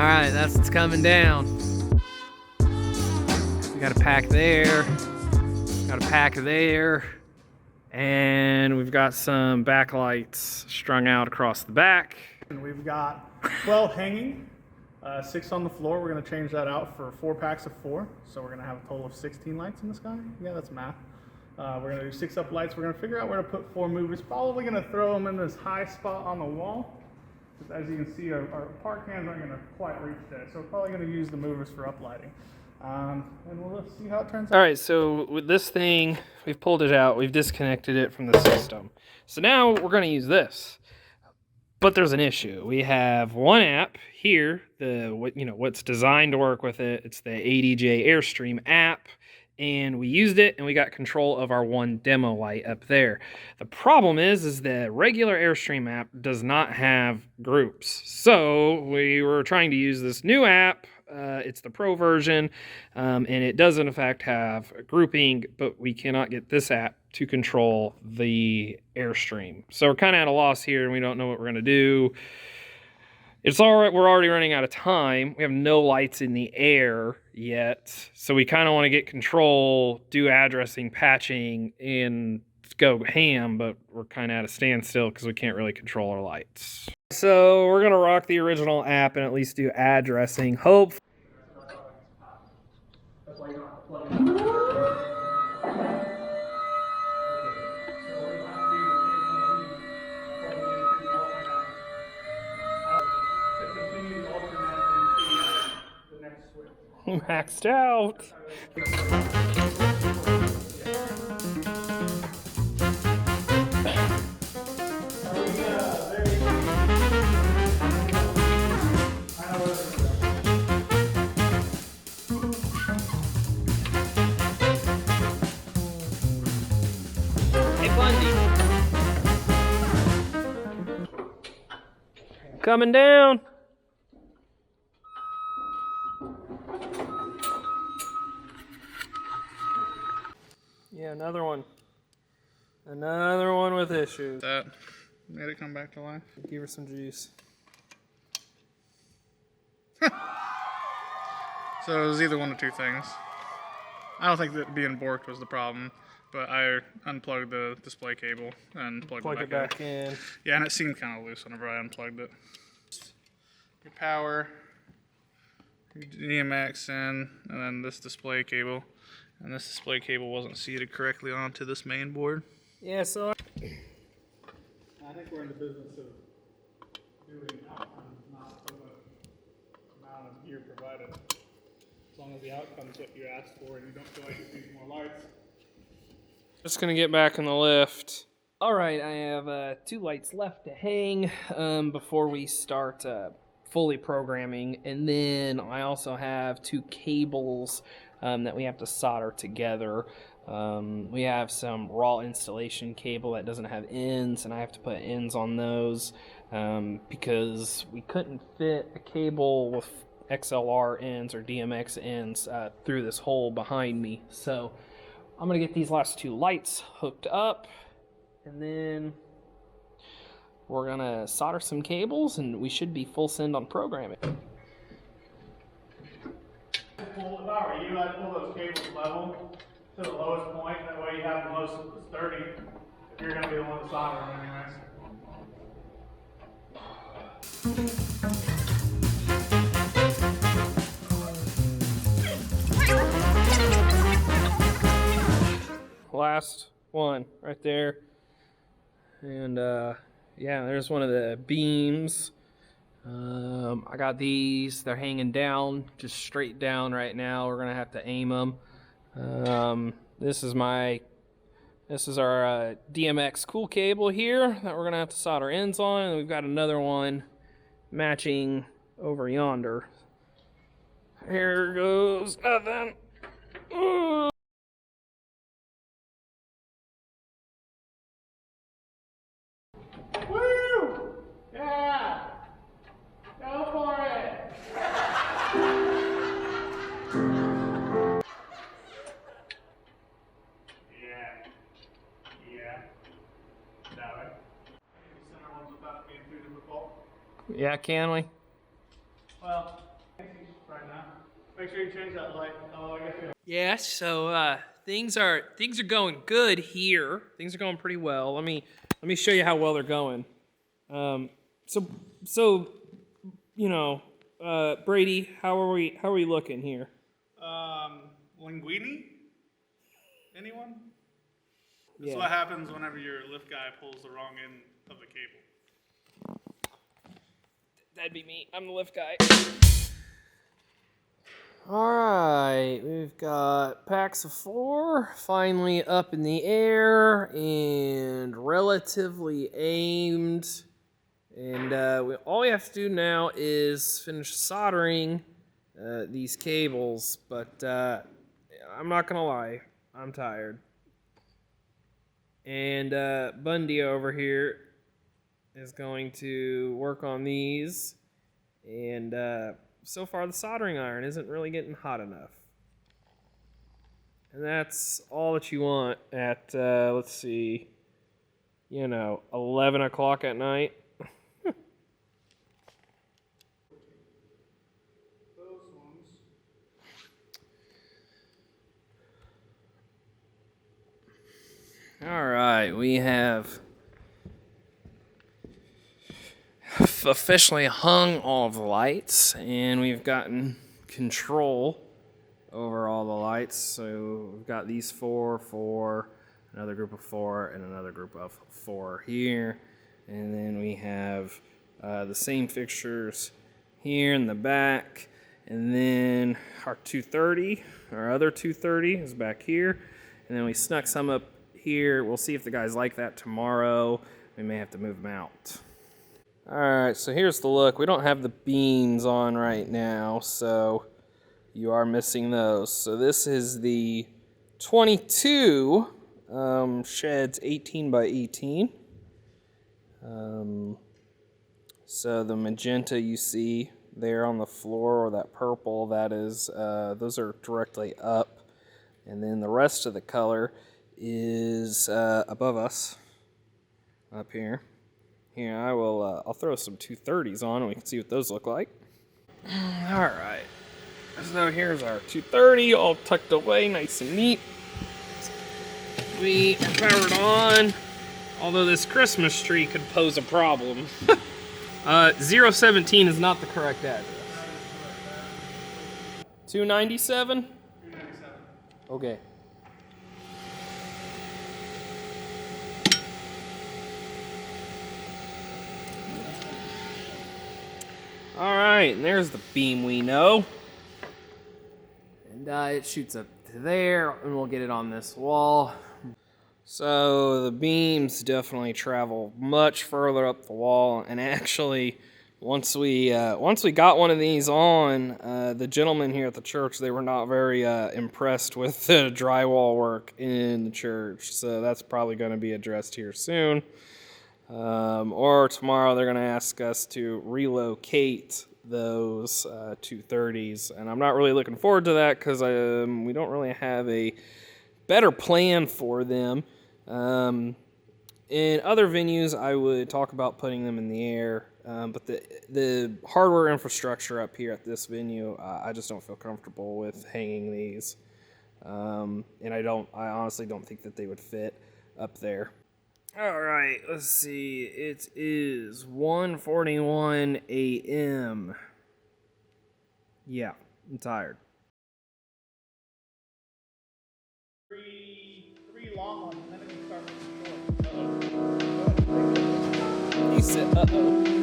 right, that's what's coming down. We got a pack there. Got a pack there. And we've got some backlights strung out across the back. And we've got 12 hanging, 6 on the floor. We're going to change that out for 4 packs of 4. So we're going to have a total of 16 lights in the sky. Yeah, that's math. We're going to do 6 up lights. We're going to figure out where to put 4 movers. Probably going to throw them in this high spot on the wall. As you can see, our park hands aren't going to quite reach there. So we're probably going to use the movers for uplighting. And we'll see how it turns out. All right, so with this thing, we've pulled it out. We've disconnected it from the system. So now we're going to use this. But there's an issue. We have one app here, what's designed to work with it. It's the ADJ Airstream app. And we used it, and we got control of our one demo light up there. The problem is the regular Airstream app does not have groups. So we were trying to use this new app. It's the Pro version, and it does in fact have a grouping, but we cannot get this app to control the Airstream. So we're kind of at a loss here, and we don't know what we're going to do. It's all right. We're already running out of time. We have no lights in the air yet. So we kind of want to get control, do addressing, patching, and go ham, but we're kind of at a standstill because we can't really control our lights. So we're going to rock the original app and at least do addressing. Hope. Maxed out. Hey, Bundy. Coming down. Yeah, another one. Another one with issues. That made it come back to life. Give her some juice. So it was either one of 2 things. I don't think that being borked was the problem, but I unplugged the display cable and plugged it back in. Yeah, and it seemed kind of loose whenever I unplugged it. Your power, your DMX in, and then this display cable. And this display cable wasn't seated correctly onto this main board. Yeah, so I think we're in the business of doing outcomes, not for the amount of gear provided. As long as the outcome's what you asked for and you don't feel like you need more lights. just gonna get back in the lift. All right, I have 2 lights left to hang before we start fully programming, and then I also have 2 cables that we have to solder together. We have some raw installation cable that doesn't have ends, and I have to put ends on those because we couldn't fit a cable with XLR ends or DMX ends through this hole behind me. So I'm gonna get these last 2 lights hooked up, and then we're gonna solder some cables, and we should be full send on programming. If I were you, I'd pull those cables level to the lowest point. That way you have the most sturdy if you're going to be the one to solder them anyways. Last one right there. And yeah, there's one of the beams. I got these. They're hanging down, just straight down right now. We're gonna have to aim them. This is our DMX cool cable here that we're gonna have to solder ends on, and we've got another one matching over yonder. Here goes nothing. Ooh. Woo! Yeah! Go for it! Yeah. That way. Maybe center ones without being too difficult. Yeah, can we? Well, Right now. Make sure you change that light. Oh, I guess you. Yeah, so things are going good here. Things are going pretty well. Let me show you how well they're going. Um, so so you know, Brady, how are we looking here? Linguini? Anyone? This is Yeah. what happens whenever your lift guy pulls the wrong end of the cable. That'd be me. I'm the lift guy. All right, we've got packs of 4 finally up in the air and relatively aimed. And all we have to do now is finish soldering these cables. But I'm not gonna lie, I'm tired. And Bundy over here is going to work on these. And so far, the soldering iron isn't really getting hot enough. And that's all that you want at, let's see, 11 o'clock at night. Those ones. All right, we have officially hung all of the lights, and we've gotten control over all the lights. So we've got these 4, another group of 4, and another group of 4 here. And then we have the same fixtures here in the back. And then our 230, our other 230 is back here. And then we snuck some up here. We'll see if the guys like that tomorrow. We may have to move them out. All right, so here's the look. We don't have the beams on right now, so you are missing those. So this is the 22 Shehds 18 by 18. So the magenta you see there on the floor, or that purple, that is, those are directly up. And then the rest of the color is above us, up here. Here, I'll throw some 230s on and we can see what those look like. All right. So here's our 230, all tucked away, nice and neat. We are powered on, although this Christmas tree could pose a problem. 017 is not the correct address. 297? 297. Okay. All right, and there's the beam we know. And it shoots up to there, and we'll get it on this wall. So the beams definitely travel much further up the wall, and actually, once we got one of these on, the gentlemen here at the church, they were not very impressed with the drywall work in the church. So that's probably going to be addressed here soon. Or tomorrow they're going to ask us to relocate those 230s. And I'm not really looking forward to that because we don't really have a better plan for them. In other venues, I would talk about putting them in the air. But the hardware infrastructure up here at this venue, I just don't feel comfortable with hanging these. And I honestly don't think that they would fit up there. All right, let's see. It is 1:41 a.m. Yeah, I'm tired. Three long ones, and then it can start making short. He said, uh-oh.